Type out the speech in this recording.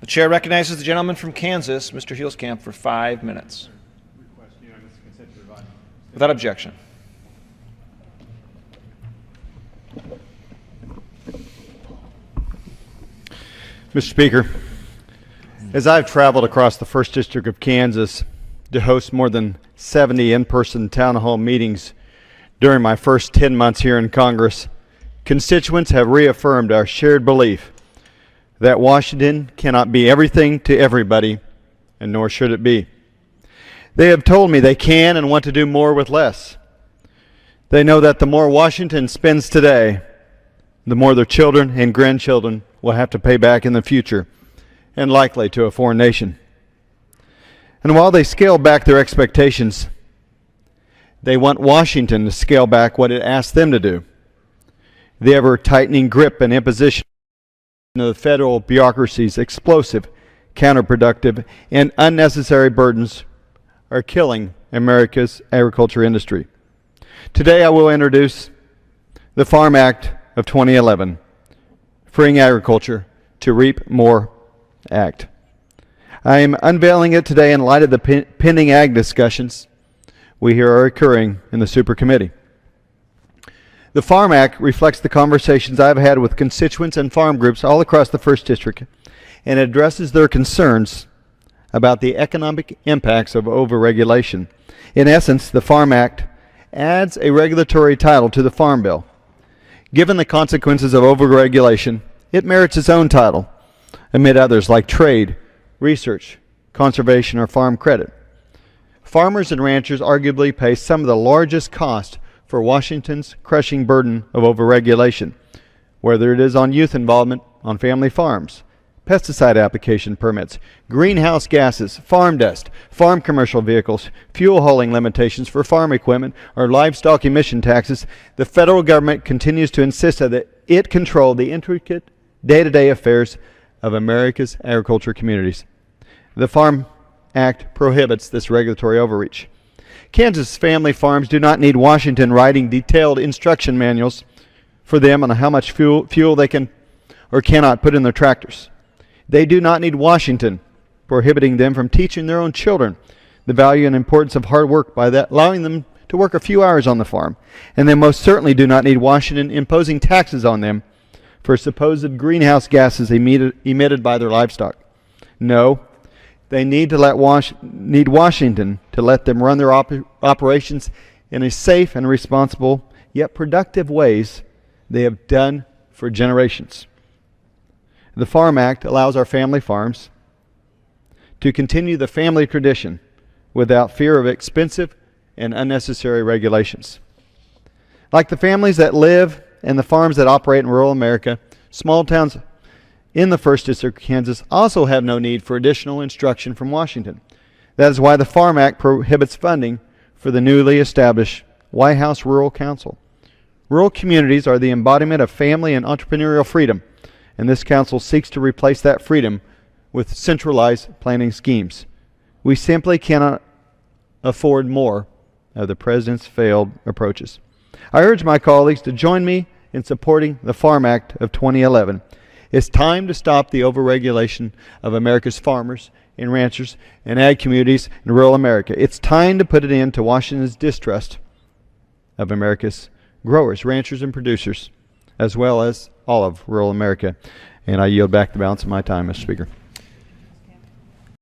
The chair recognizes the gentleman from Kansas, Mr. Huelskamp, for 5 minutes. Without objection. Mr. Speaker, as I've traveled across the 1st District of Kansas to host more than 70 in-person town hall meetings during my first 10 months here in Congress, constituents have reaffirmed our shared belief that Washington cannot be everything to everybody, and nor should it be. They have told me they can and want to do more with less. They know that the more Washington spends today, the more their children and grandchildren will have to pay back in the future, and likely to a foreign nation. And while they scale back their expectations, they want Washington to scale back what it asks them to do. The ever-tightening grip and imposition of the federal bureaucracy's explosive, counterproductive, and unnecessary burdens are killing America's agriculture industry. Today I will introduce the Farm Act of 2011, Freeing Agriculture to Reap More Act. I am unveiling it today in light of the pending ag discussions we hear are occurring in the Super Committee. The Farm Act reflects the conversations I've had with constituents and farm groups all across the 1st District and addresses their concerns about the economic impacts of overregulation. In essence, the Farm Act adds a regulatory title to the Farm Bill. Given the consequences of overregulation, it merits its own title, amid others like trade, research, conservation, or farm credit. Farmers and ranchers arguably pay some of the largest cost for Washington's crushing burden of overregulation, whether it is on youth involvement on family farms, pesticide application permits, greenhouse gases, farm dust, farm commercial vehicles, fuel hauling limitations for farm equipment, or livestock emission taxes. The federal government continues to insist that it control the intricate day-to-day affairs of America's agriculture communities. The Farm Act prohibits this regulatory overreach. Kansas family farms do not need Washington writing detailed instruction manuals for them on how much fuel they can or cannot put in their tractors. They do not need Washington prohibiting them from teaching their own children the value and importance of hard work by allowing them to work a few hours on the farm. And they most certainly do not need Washington imposing taxes on them for supposed greenhouse gases emitted by their livestock. No, they need Washington to let them run their operations in a safe and responsible yet productive ways they have done for generations. The Farm Act allows our family farms to continue the family tradition without fear of expensive and unnecessary regulations. Like the families that live and the farms that operate in rural America, small towns in the 1st District of Kansas also have no need for additional instruction from Washington. That is why the Farm Act prohibits funding for the newly established White House Rural Council. Rural communities are the embodiment of family and entrepreneurial freedom, and this council seeks to replace that freedom with centralized planning schemes. We simply cannot afford more of the President's failed approaches. I urge my colleagues to join me in supporting the Farm Act of 2011. It's time to stop the overregulation of America's farmers and ranchers and ag communities in rural America. It's time to put an end to Washington's distrust of America's growers, ranchers, and producers, as well as all of rural America. And I yield back the balance of my time, Mr. Speaker.